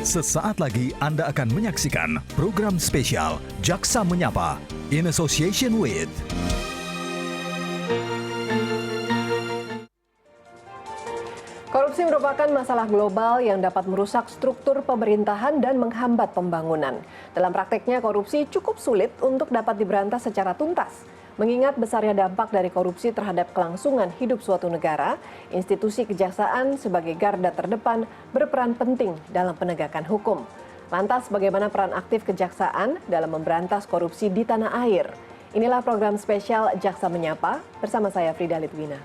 Sesaat lagi Anda akan menyaksikan program spesial Jaksa Menyapa in association with Korupsi merupakan masalah global yang dapat merusak struktur pemerintahan dan menghambat pembangunan. Dalam prakteknya, korupsi cukup sulit untuk dapat diberantas secara tuntas. Mengingat besarnya dampak dari korupsi terhadap kelangsungan hidup suatu negara, institusi kejaksaan sebagai garda terdepan berperan penting dalam penegakan hukum. Lantas, bagaimana peran aktif kejaksaan dalam memberantas korupsi di tanah air? Inilah program spesial Jaksa Menyapa bersama saya Frida Litwina.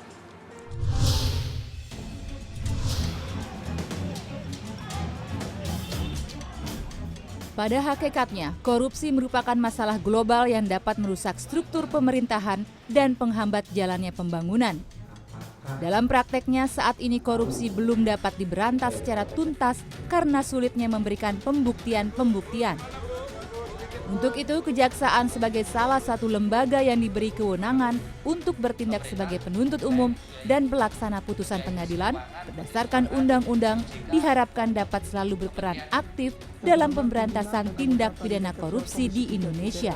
Pada hakikatnya, korupsi merupakan masalah global yang dapat merusak struktur pemerintahan dan penghambat jalannya pembangunan. Dalam prakteknya, saat ini korupsi belum dapat diberantas secara tuntas karena sulitnya memberikan pembuktian. Untuk itu, kejaksaan sebagai salah satu lembaga yang diberi kewenangan untuk bertindak sebagai penuntut umum dan pelaksana putusan pengadilan berdasarkan undang-undang diharapkan dapat selalu berperan aktif dalam pemberantasan tindak pidana korupsi di Indonesia.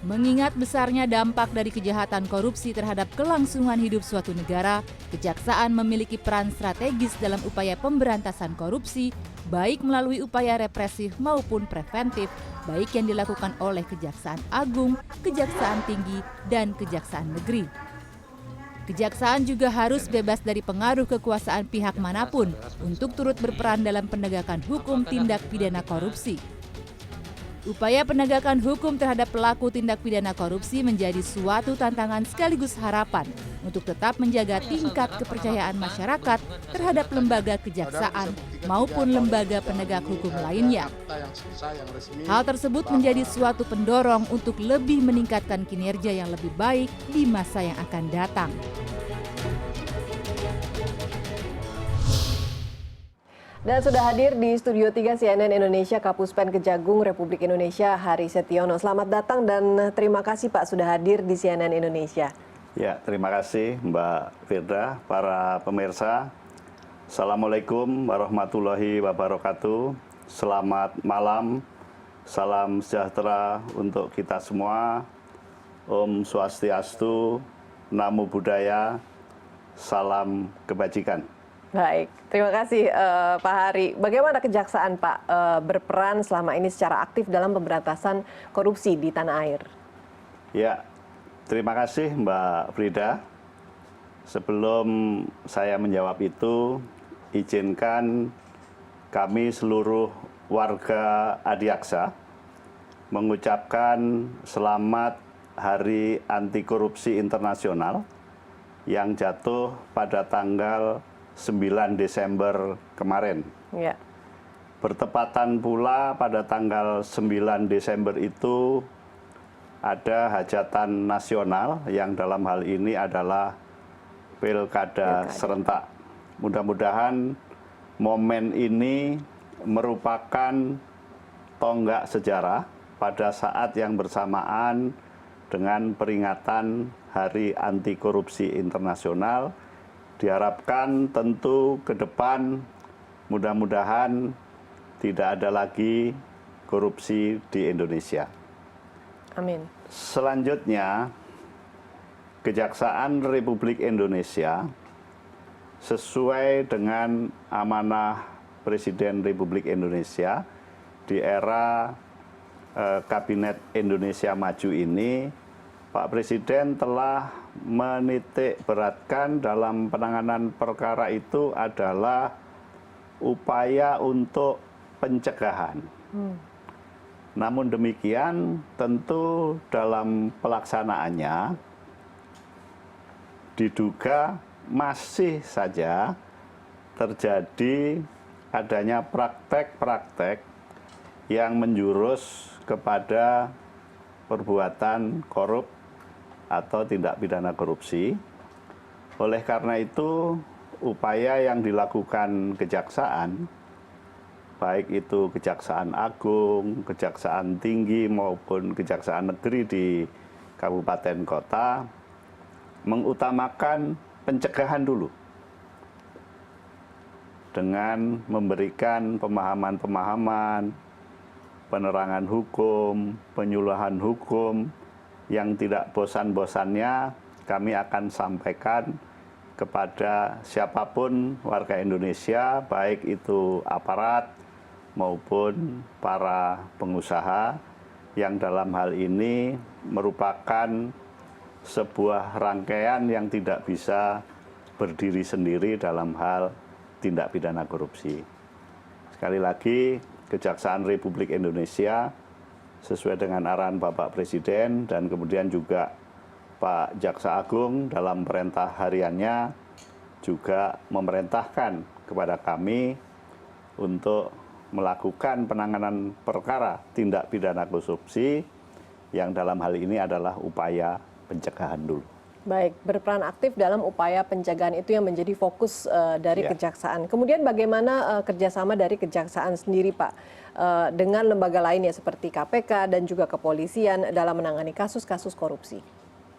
Mengingat besarnya dampak dari kejahatan korupsi terhadap kelangsungan hidup suatu negara, kejaksaan memiliki peran strategis dalam upaya pemberantasan korupsi, baik melalui upaya represif maupun preventif, baik yang dilakukan oleh Kejaksaan Agung, Kejaksaan Tinggi, dan Kejaksaan Negeri. Kejaksaan juga harus bebas dari pengaruh kekuasaan pihak manapun untuk turut berperan dalam penegakan hukum tindak pidana korupsi. Upaya penegakan hukum terhadap pelaku tindak pidana korupsi menjadi suatu tantangan sekaligus harapan untuk tetap menjaga tingkat kepercayaan masyarakat terhadap lembaga kejaksaan maupun lembaga penegak hukum lainnya. Hal tersebut menjadi suatu pendorong untuk lebih meningkatkan kinerja yang lebih baik di masa yang akan datang. Dan sudah hadir di Studio 3 CNN Indonesia Kapuspen Kejagung Republik Indonesia Hari Setiono. Selamat datang dan terima kasih Pak sudah hadir di CNN Indonesia. Ya, terima kasih Mbak Firda, para pemirsa. Assalamualaikum warahmatullahi wabarakatuh. Selamat malam, salam sejahtera untuk kita semua. Om Swastiastu, Namo Buddhaya, salam kebajikan. Baik, terima kasih Pak Hari. Bagaimana kejaksaan Pak berperan selama ini secara aktif dalam pemberantasan korupsi di tanah air? Ya, terima kasih Mbak Frida. Sebelum saya menjawab itu, izinkan kami seluruh warga Adiaksa mengucapkan selamat Hari Anti Korupsi Internasional yang jatuh pada tanggal 9 Desember kemarin. Ya. Bertepatan pula pada tanggal 9 Desember itu ada hajatan nasional yang dalam hal ini adalah Pilkada serentak. Mudah-mudahan momen ini merupakan tonggak sejarah pada saat yang bersamaan dengan peringatan Hari Anti Korupsi Internasional. Diharapkan tentu ke depan mudah-mudahan tidak ada lagi korupsi di Indonesia. Amin. Selanjutnya, Kejaksaan Republik Indonesia sesuai dengan amanah Presiden Republik Indonesia di era Kabinet Indonesia Maju ini, Pak Presiden telah menitik beratkan dalam penanganan perkara itu adalah upaya untuk pencegahan. Namun demikian, tentu dalam pelaksanaannya diduga masih saja terjadi adanya praktek-praktek yang menjurus kepada perbuatan korup atau tindak pidana korupsi. Oleh karena itu, upaya yang dilakukan kejaksaan, baik itu Kejaksaan Agung, Kejaksaan Tinggi maupun Kejaksaan Negeri di kabupaten kota, mengutamakan pencegahan dulu. dengan memberikan pemahaman-pemahaman, penerangan hukum, penyuluhan hukum yang tidak bosan-bosannya kami akan sampaikan kepada siapapun warga Indonesia, baik itu aparat maupun para pengusaha yang dalam hal ini merupakan sebuah rangkaian yang tidak bisa berdiri sendiri dalam hal tindak pidana korupsi. Sekali lagi, Kejaksaan Republik Indonesia sesuai dengan arahan Bapak Presiden dan kemudian juga Pak Jaksa Agung dalam perintah hariannya juga memerintahkan kepada kami untuk melakukan penanganan perkara tindak pidana korupsi yang dalam hal ini adalah upaya pencegahan dulu. Baik, berperan aktif dalam upaya pencegahan itu yang menjadi fokus dari Kejaksaan. Kemudian bagaimana kerjasama dari Kejaksaan sendiri, Pak, dengan lembaga lainnya seperti KPK dan juga kepolisian dalam menangani kasus-kasus korupsi?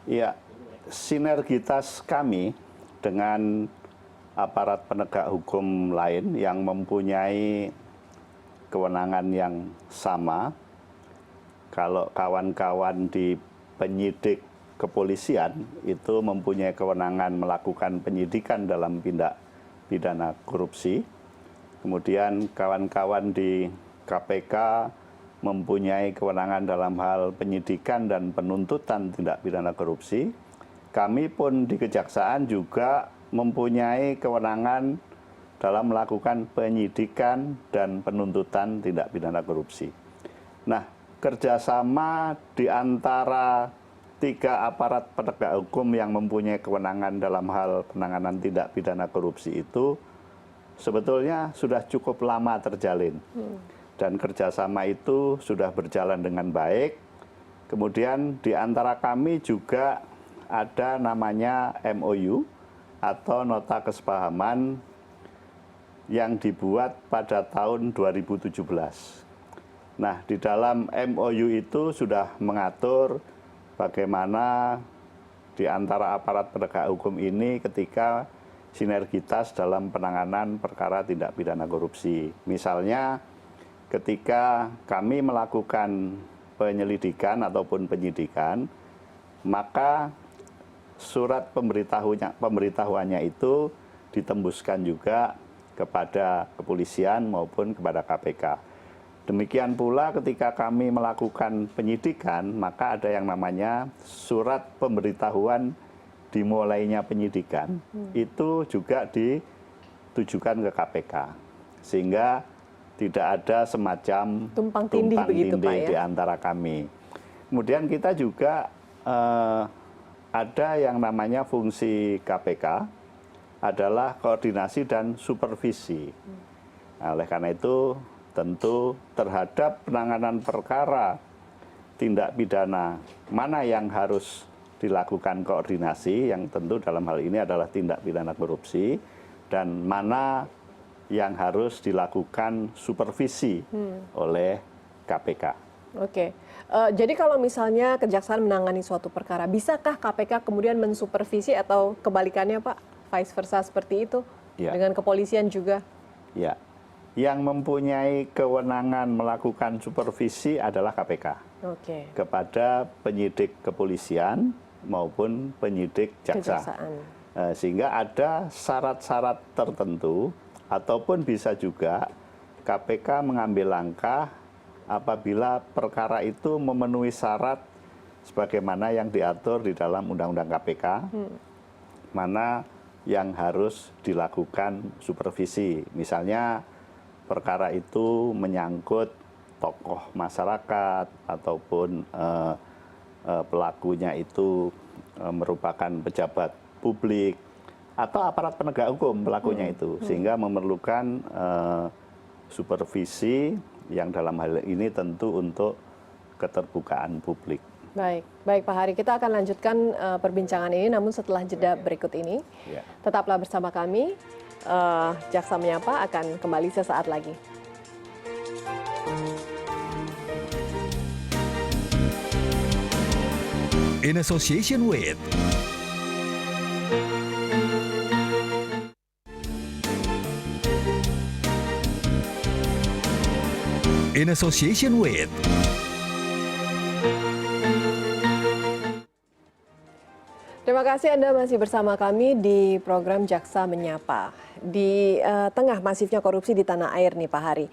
Ya, sinergitas kami dengan aparat penegak hukum lain yang mempunyai kewenangan yang sama. Kalau kawan-kawan di penyidik kepolisian itu mempunyai kewenangan melakukan penyidikan dalam tindak pidana korupsi. Kemudian kawan-kawan di KPK mempunyai kewenangan dalam hal penyidikan dan penuntutan tindak pidana korupsi. Kami pun di Kejaksaan juga mempunyai kewenangan dalam melakukan penyidikan dan penuntutan tindak pidana korupsi. Nah, kerjasama di antara tiga aparat penegak hukum yang mempunyai kewenangan dalam hal penanganan tindak pidana korupsi itu sebetulnya sudah cukup lama terjalin. Dan kerjasama itu sudah berjalan dengan baik. Kemudian di antara kami juga ada namanya MOU atau Nota Kesepahaman yang dibuat pada tahun 2017. Nah, di dalam MOU itu sudah mengatur bagaimana di antara aparat penegak hukum ini ketika sinergitas dalam penanganan perkara tindak pidana korupsi. Misalnya ketika kami melakukan penyelidikan ataupun penyidikan, maka surat pemberitahuannya itu ditembuskan juga kepada kepolisian maupun kepada KPK. Demikian pula ketika kami melakukan penyidikan, maka ada yang namanya surat pemberitahuan dimulainya penyidikan, itu juga ditujukan ke KPK. Sehingga tidak ada semacam tumpang tindih begitu, Pak, ya? Di antara kami. Kemudian kita juga ada yang namanya fungsi KPK adalah koordinasi dan supervisi. Nah, oleh karena itu tentu terhadap penanganan perkara tindak pidana mana yang harus dilakukan koordinasi, yang tentu dalam hal ini adalah tindak pidana korupsi, dan mana yang harus dilakukan supervisi oleh KPK. Oke, jadi kalau misalnya Kejaksaan menangani suatu perkara, bisakah KPK kemudian mensupervisi atau kebalikannya, Pak? Vice versa seperti itu, dengan kepolisian juga? Ya, yang mempunyai kewenangan melakukan supervisi adalah KPK. Kepada penyidik kepolisian maupun penyidik jaksa. Sehingga ada syarat-syarat tertentu, ataupun bisa juga KPK mengambil langkah apabila perkara itu memenuhi syarat sebagaimana yang diatur di dalam Undang-Undang KPK, mana yang harus dilakukan supervisi. Misalnya perkara itu menyangkut tokoh masyarakat ataupun pelakunya itu merupakan pejabat publik atau aparat penegak hukum pelakunya itu, sehingga memerlukan supervisi yang dalam hal ini tentu untuk keterbukaan publik. Baik Pak Hari, kita akan lanjutkan perbincangan ini namun setelah jeda berikut ini. Tetaplah bersama kami, Jaksa Menyapa akan kembali sesaat lagi. In association with In association with Terima kasih Anda masih bersama kami di program Jaksa Menyapa. Di tengah masifnya korupsi di tanah air nih Pak Hari,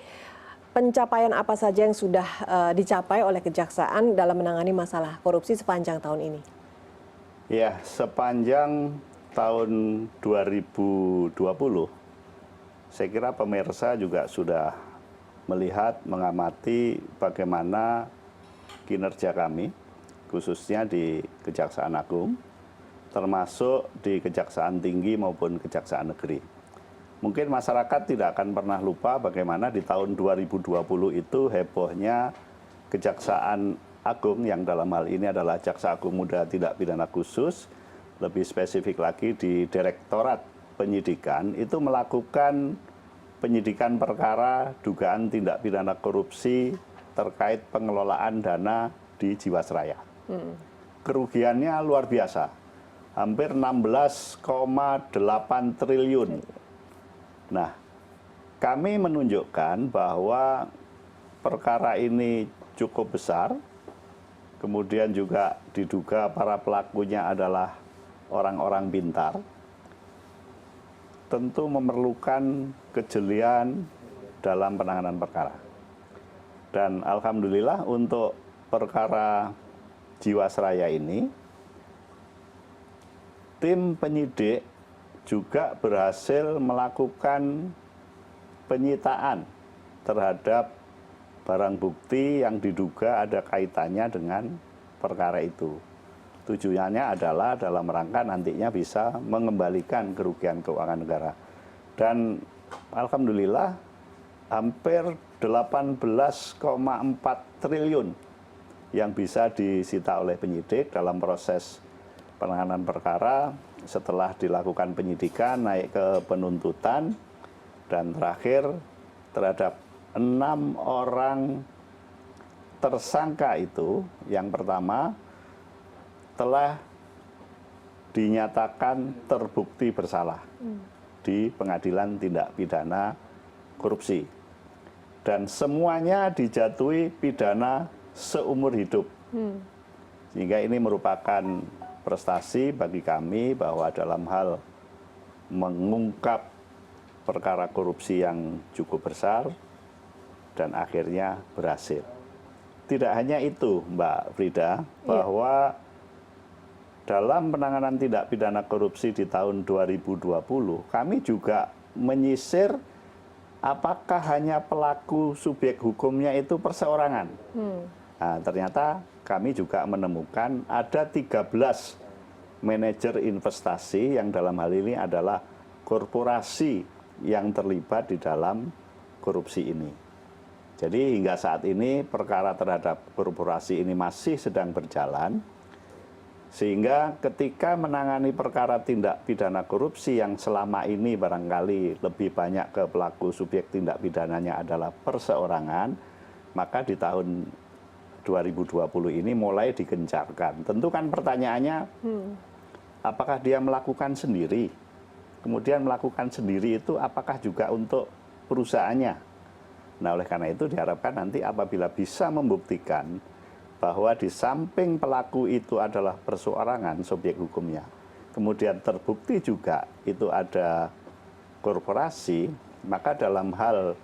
pencapaian apa saja yang sudah dicapai oleh Kejaksaan dalam menangani masalah korupsi sepanjang tahun ini? Ya, sepanjang tahun 2020, saya kira pemirsa juga sudah melihat, mengamati bagaimana kinerja kami, khususnya di Kejaksaan Agung, termasuk di Kejaksaan Tinggi maupun Kejaksaan Negeri. Mungkin masyarakat tidak akan pernah lupa bagaimana di tahun 2020 itu hebohnya Kejaksaan Agung yang dalam hal ini adalah Jaksa Agung Muda Tindak Pidana Khusus, lebih spesifik lagi di Direktorat Penyidikan, itu melakukan penyidikan perkara dugaan tindak pidana korupsi terkait pengelolaan dana di Jiwasraya. Kerugiannya luar biasa, hampir 16,8 triliun. Nah, kami menunjukkan bahwa perkara ini cukup besar, kemudian juga diduga para pelakunya adalah orang-orang pintar, tentu memerlukan kejelian dalam penanganan perkara. Dan alhamdulillah untuk perkara Jiwasraya ini, tim penyidik juga berhasil melakukan penyitaan terhadap barang bukti yang diduga ada kaitannya dengan perkara itu. Tujuannya adalah dalam rangka nantinya bisa mengembalikan kerugian keuangan negara. Dan alhamdulillah hampir 18,4 triliun yang bisa disita oleh penyidik dalam proses penanganan perkara setelah dilakukan penyidikan naik ke penuntutan, dan terakhir terhadap 6 orang tersangka itu, yang pertama telah dinyatakan terbukti bersalah di Pengadilan Tindak Pidana Korupsi, dan semuanya dijatuhi pidana seumur hidup. Sehingga ini merupakan prestasi bagi kami bahwa dalam hal mengungkap perkara korupsi yang cukup besar dan akhirnya berhasil. Tidak hanya itu, Mbak Frida, bahwa dalam penanganan tindak pidana korupsi di tahun 2020, kami juga menyisir apakah hanya pelaku subjek hukumnya itu perseorangan. Nah, ternyata kami juga menemukan ada 13 manajer investasi yang dalam hal ini adalah korporasi yang terlibat di dalam korupsi ini. Jadi hingga saat ini perkara terhadap korporasi ini masih sedang berjalan, sehingga ketika menangani perkara tindak pidana korupsi yang selama ini barangkali lebih banyak ke pelaku subjek tindak pidananya adalah perseorangan, maka di tahun 2020 ini mulai digencarkan. Tentu kan pertanyaannya, apakah dia melakukan sendiri? Kemudian melakukan sendiri itu apakah juga untuk perusahaannya? Nah, oleh karena itu diharapkan nanti apabila bisa membuktikan bahwa di samping pelaku itu adalah perseorangan subjek hukumnya, kemudian terbukti juga itu ada korporasi, maka dalam hal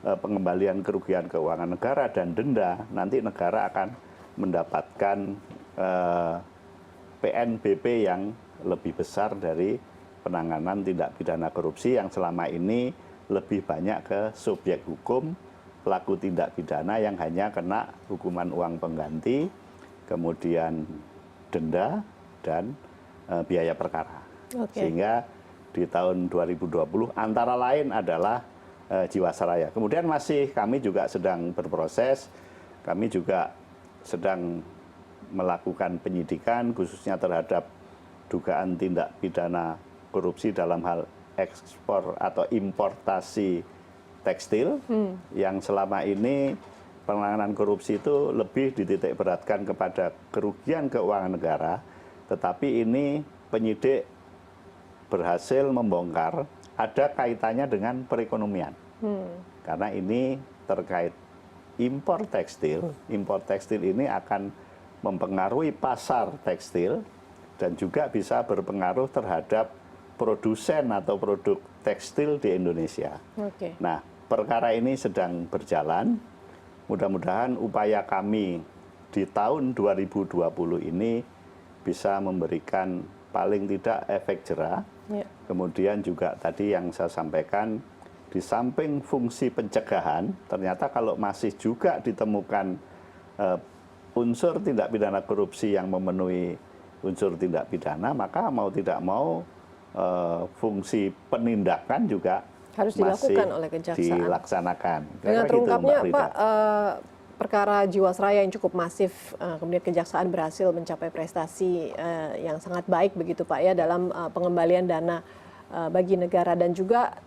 pengembalian kerugian keuangan negara dan denda, nanti negara akan mendapatkan PNBP yang lebih besar dari penanganan tindak pidana korupsi yang selama ini lebih banyak ke subjek hukum, pelaku tindak pidana yang hanya kena hukuman uang pengganti, kemudian denda dan biaya perkara. Sehingga di tahun 2020 antara lain adalah Jiwasraya. Kemudian kami juga sedang berproses, kami juga sedang melakukan penyidikan khususnya terhadap dugaan tindak pidana korupsi dalam hal ekspor atau importasi tekstil yang selama ini penanganan korupsi itu lebih dititik beratkan kepada kerugian keuangan negara, tetapi ini penyidik berhasil membongkar ada kaitannya dengan perekonomian. Karena ini terkait impor tekstil. Impor tekstil ini akan mempengaruhi pasar tekstil dan juga bisa berpengaruh terhadap produsen atau produk tekstil di Indonesia. Oke. Nah, perkara ini sedang berjalan. Mudah-mudahan upaya kami di tahun 2020 ini bisa memberikan paling tidak efek jera. Ya. Kemudian juga tadi yang saya sampaikan, di samping fungsi pencegahan, ternyata kalau masih juga ditemukan unsur tindak pidana korupsi yang memenuhi unsur tindak pidana, maka mau tidak mau fungsi penindakan juga Harus masih dilakukan oleh kejaksaan. dilaksanakan. Dengan Kira-kira gitu, terungkapnya Mbak Frida. Pak, perkara Jiwasraya yang cukup masif, kemudian kejaksaan berhasil mencapai prestasi yang sangat baik begitu Pak ya dalam pengembalian dana bagi negara, dan juga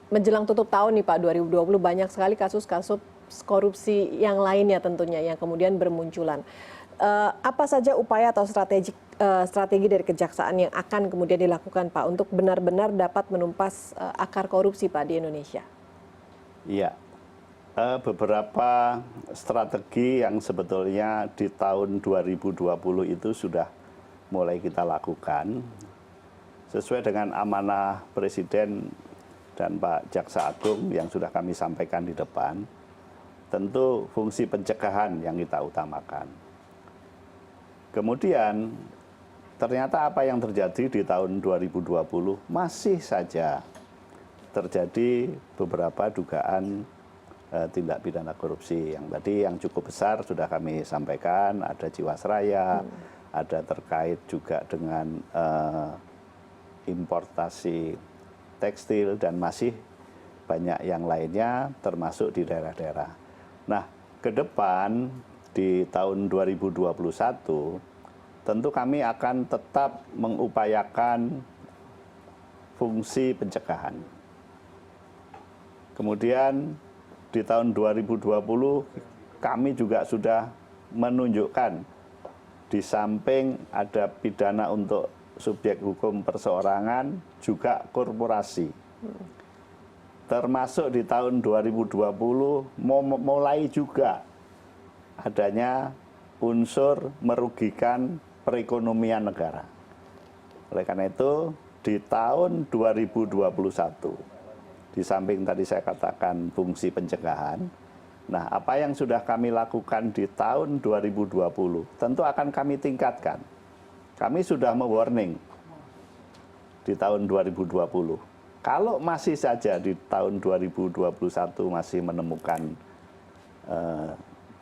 menjelang tutup tahun nih Pak 2020 banyak sekali kasus-kasus korupsi yang lainnya tentunya yang kemudian bermunculan. Apa saja upaya atau strategi dari kejaksaan yang akan kemudian dilakukan Pak untuk benar-benar dapat menumpas akar korupsi Pak di Indonesia? Iya, beberapa strategi yang sebetulnya di tahun 2020 itu sudah mulai kita lakukan sesuai dengan amanah Presiden dan Pak Jaksa Agung yang sudah kami sampaikan di depan. Tentu fungsi pencegahan yang kita utamakan. Kemudian ternyata apa yang terjadi di tahun 2020 masih saja terjadi beberapa dugaan tindak pidana korupsi yang tadi yang cukup besar sudah kami sampaikan, ada Jiwasraya, ada terkait juga dengan importasi tekstil dan masih banyak yang lainnya termasuk di daerah-daerah. Nah, ke depan di tahun 2021 tentu kami akan tetap mengupayakan fungsi pencegahan. Kemudian di tahun 2020 kami juga sudah menunjukkan di samping ada pidana untuk subjek hukum perseorangan juga korporasi. Termasuk di tahun 2020 mulai juga adanya unsur merugikan perekonomian negara. Oleh karena itu di tahun 2021 di samping tadi saya katakan fungsi pencegahan, nah apa yang sudah kami lakukan di tahun 2020 tentu akan kami tingkatkan. Kami sudah me-warning di tahun 2020. Kalau masih saja di tahun 2021 masih menemukan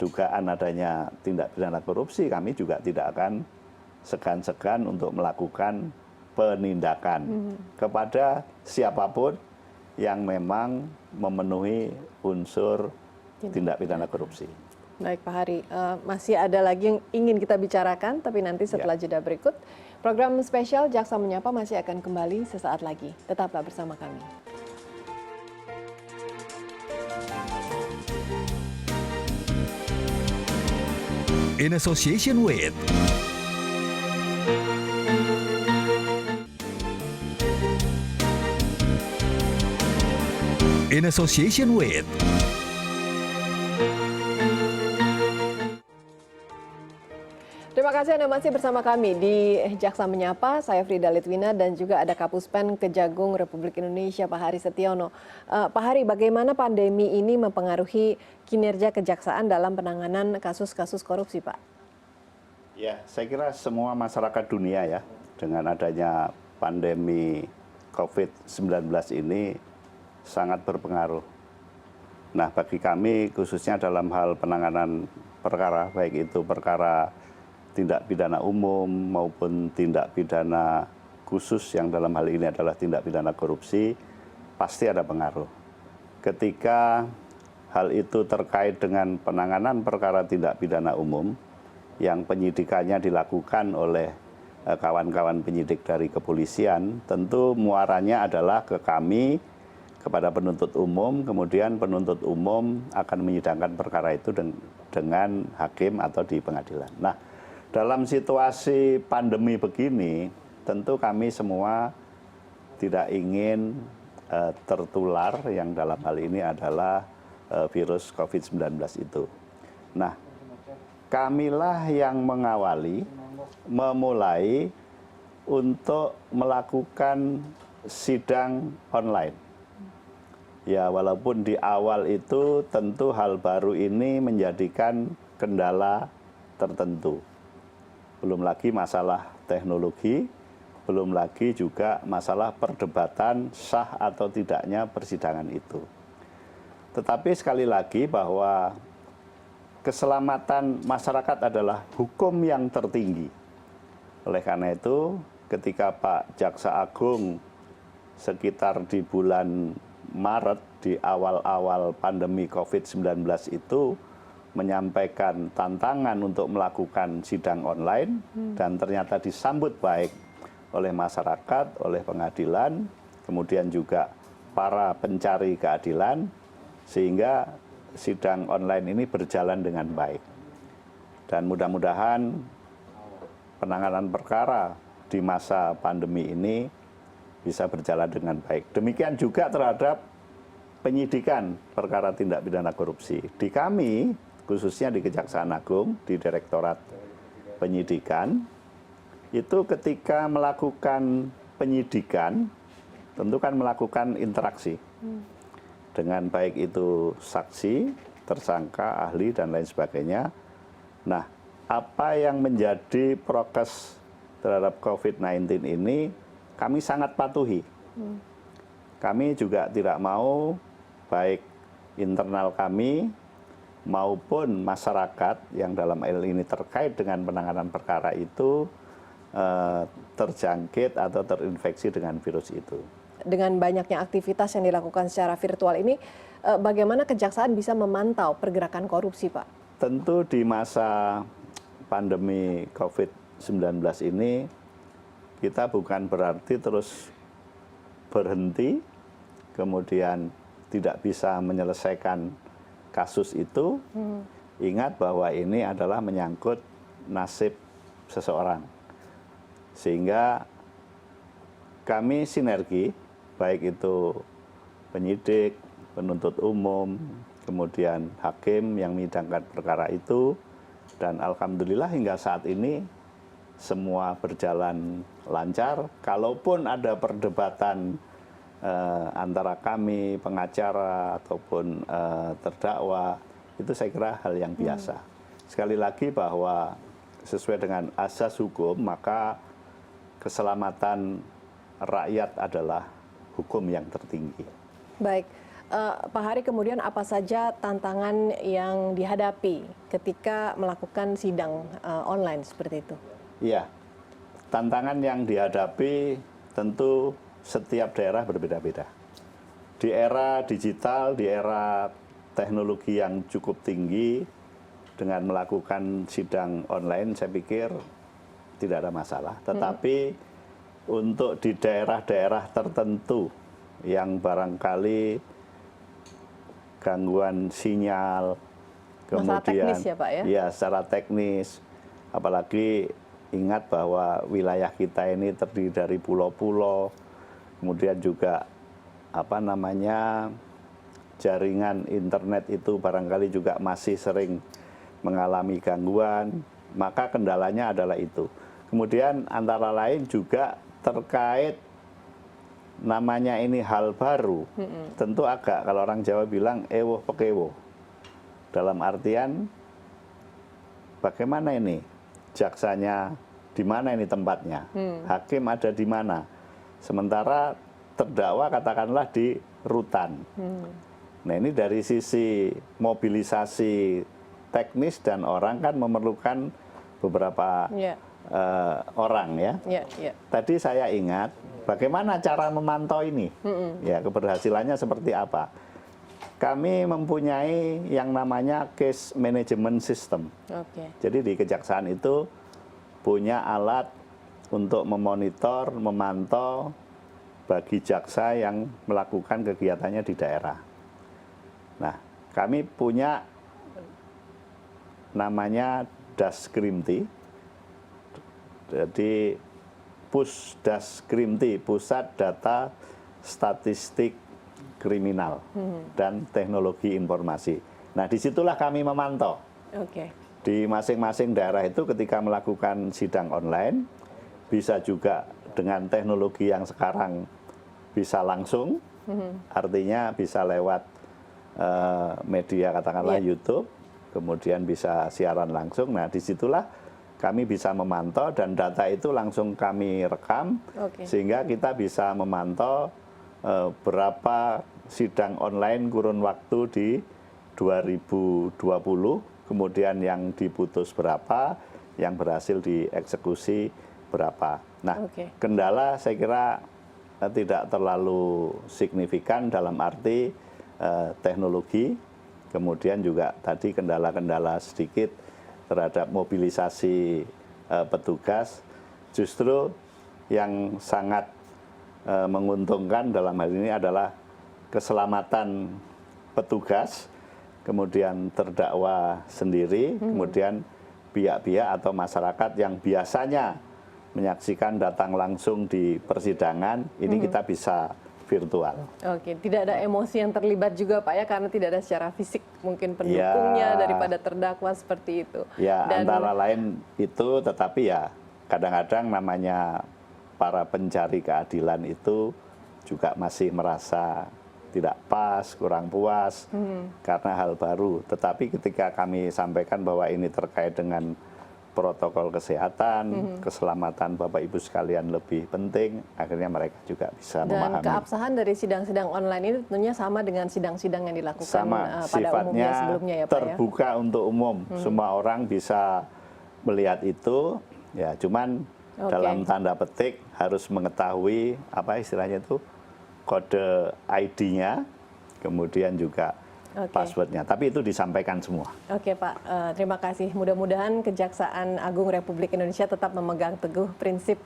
dugaan adanya tindak pidana korupsi, kami juga tidak akan segan-segan untuk melakukan penindakan kepada siapapun yang memang memenuhi unsur tindak pidana korupsi. Baik Pak Hari, masih ada lagi yang ingin kita bicarakan, tapi nanti setelah jeda berikut. Program spesial Jaksa Menyapa masih akan kembali sesaat lagi. Tetaplah bersama kami. In association with In association with Terima kasih Anda masih bersama kami di Jaksa Menyapa. Saya Frida Litwina dan juga ada Kapuspen Kejagung Republik Indonesia Pak Hari Setiono. Pak Hari, bagaimana pandemi ini mempengaruhi kinerja kejaksaan dalam penanganan kasus-kasus korupsi, Pak? Ya, saya kira semua masyarakat dunia ya, dengan adanya pandemi COVID-19 ini sangat berpengaruh. Nah, bagi kami khususnya dalam hal penanganan perkara, baik itu perkara tindak pidana umum maupun tindak pidana khusus yang dalam hal ini adalah tindak pidana korupsi, pasti ada pengaruh. Ketika hal itu terkait dengan penanganan perkara tindak pidana umum yang penyidikannya dilakukan oleh kawan-kawan penyidik dari kepolisian, tentu muaranya adalah ke kami, kepada penuntut umum, kemudian penuntut umum akan menyidangkan perkara itu dengan hakim atau di pengadilan. Nah, dalam situasi pandemi begini, tentu kami semua tidak ingin tertular yang dalam hal ini adalah virus COVID-19 itu. Nah, kamilah yang mengawali, memulai untuk melakukan sidang online. Ya, walaupun di awal itu tentu hal baru ini menjadikan kendala tertentu. Belum lagi masalah teknologi, belum lagi juga masalah perdebatan sah atau tidaknya persidangan itu. Tetapi sekali lagi bahwa keselamatan masyarakat adalah hukum yang tertinggi. Oleh karena itu, ketika Pak Jaksa Agung sekitar di bulan Maret di awal-awal pandemi COVID-19 itu menyampaikan tantangan untuk melakukan sidang online dan ternyata disambut baik oleh masyarakat, oleh pengadilan, kemudian juga para pencari keadilan, sehingga sidang online ini berjalan dengan baik. Dan mudah-mudahan penanganan perkara di masa pandemi ini bisa berjalan dengan baik. Demikian juga terhadap penyidikan perkara tindak pidana korupsi. Di kami, khususnya di Kejaksaan Agung, di Direktorat Penyidikan, itu ketika melakukan penyidikan, tentu kan melakukan interaksi. Dengan baik itu saksi, tersangka, ahli, dan lain sebagainya. Nah, apa yang menjadi prokes terhadap COVID-19 ini, kami sangat patuhi. Kami juga tidak mau baik internal kami maupun masyarakat yang dalam hal ini terkait dengan penanganan perkara itu terjangkit atau terinfeksi dengan virus itu. Dengan banyaknya aktivitas yang dilakukan secara virtual ini, bagaimana Kejaksaan bisa memantau pergerakan korupsi, Pak? Tentu di masa pandemi COVID-19 ini, kita bukan berarti terus berhenti, kemudian tidak bisa menyelesaikan kasus itu. Ingat bahwa ini adalah menyangkut nasib seseorang. Sehingga kami sinergi, baik itu penyidik, penuntut umum, kemudian hakim yang menyidangkan perkara itu, dan alhamdulillah hingga saat ini semua berjalan lancar. Kalaupun ada perdebatan antara kami, pengacara ataupun terdakwa, itu saya kira hal yang biasa. Sekali lagi bahwa sesuai dengan asas hukum, maka keselamatan rakyat adalah hukum yang tertinggi. Baik, Pak Hari, kemudian apa saja tantangan yang dihadapi ketika melakukan sidang online seperti itu? Iya, tantangan yang dihadapi tentu setiap daerah berbeda-beda. Di era digital, di era teknologi yang cukup tinggi, dengan melakukan sidang online, saya pikir tidak ada masalah. Tetapi untuk di daerah-daerah tertentu yang barangkali gangguan sinyal, masalah kemudian teknis ya, Pak, ya? Ya, secara teknis, apalagi ingat bahwa wilayah kita ini terdiri dari pulau-pulau, kemudian juga jaringan internet itu barangkali juga masih sering mengalami gangguan, maka kendalanya adalah itu. Kemudian antara lain juga terkait namanya ini hal baru, tentu agak, kalau orang Jawa bilang ewoh pekewoh. Dalam artian bagaimana ini jaksanya, di mana ini tempatnya, hakim ada di mana, sementara terdakwa katakanlah di rutan. Nah, ini dari sisi mobilisasi teknis dan orang kan memerlukan beberapa orang ya. Tadi saya ingat bagaimana cara memantau ini, ya, keberhasilannya seperti apa. Kami mempunyai yang namanya case management system. Jadi di Kejaksaan itu punya alat untuk memonitor, memantau bagi jaksa yang melakukan kegiatannya di daerah. Nah, kami punya namanya Daskrimti. Jadi Pusdaskrimti, Pusat Data Statistik Kriminal dan Teknologi Informasi. Nah, disitulah kami memantau Oke. Di masing-masing daerah itu ketika melakukan sidang online, bisa juga dengan teknologi yang sekarang bisa langsung, artinya bisa lewat media katakanlah YouTube, kemudian bisa siaran langsung. Nah, disitulah kami bisa memantau dan data itu langsung kami rekam, sehingga kita bisa memantau berapa sidang online kurun waktu di 2020, kemudian yang diputus berapa, yang berhasil dieksekusi berapa. Nah, kendala saya kira tidak terlalu signifikan dalam arti teknologi, kemudian juga tadi kendala-kendala sedikit terhadap mobilisasi petugas. Justru yang sangat menguntungkan dalam hal ini adalah keselamatan petugas, kemudian terdakwa sendiri, kemudian pihak-pihak atau masyarakat yang biasanya menyaksikan datang langsung di persidangan, ini kita bisa virtual. Oke, tidak ada emosi yang terlibat juga Pak ya, karena tidak ada secara fisik mungkin pendukungnya daripada terdakwa seperti itu. Ya, antara lain itu, tetapi ya kadang-kadang namanya para pencari keadilan itu juga masih merasa tidak pas, kurang puas karena hal baru. Tetapi ketika kami sampaikan bahwa ini terkait dengan protokol kesehatan, keselamatan Bapak Ibu sekalian lebih penting, akhirnya mereka juga bisa memahami. Dan keabsahan dari sidang-sidang online ini tentunya sama dengan sidang-sidang yang dilakukan pada umumnya sebelumnya ya Pak ya? Terbuka untuk umum, semua orang bisa melihat itu, ya cuman dalam tanda petik harus mengetahui apa istilahnya itu, kode ID-nya, kemudian juga password-nya. Tapi itu disampaikan semua. Oke Pak, terima kasih. Mudah-mudahan Kejaksaan Agung Republik Indonesia tetap memegang teguh prinsip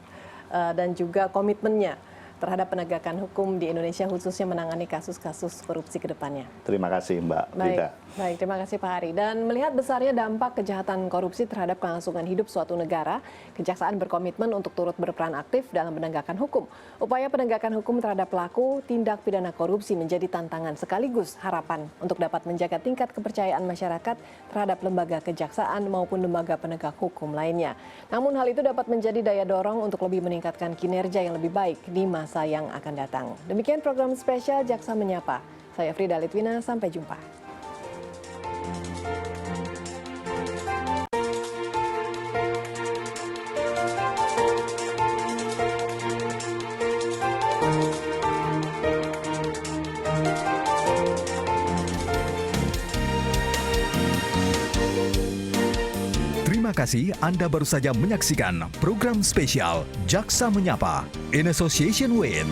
dan juga komitmennya terhadap penegakan hukum di Indonesia, khususnya menangani kasus-kasus korupsi ke depannya. Terima kasih Mbak Frida. Baik, terima kasih Pak Hari. Dan melihat besarnya dampak kejahatan korupsi terhadap kelangsungan hidup suatu negara, Kejaksaan berkomitmen untuk turut berperan aktif dalam penegakan hukum. Upaya penegakan hukum terhadap pelaku tindak pidana korupsi menjadi tantangan sekaligus harapan untuk dapat menjaga tingkat kepercayaan masyarakat terhadap lembaga kejaksaan maupun lembaga penegak hukum lainnya. Namun hal itu dapat menjadi daya dorong untuk lebih meningkatkan kinerja yang lebih baik di masa yang akan datang. Demikian program spesial Jaksa Menyapa. Saya Frida Litwina, sampai jumpa. Terima kasih Anda baru saja menyaksikan program spesial Jaksa Menyapa in association with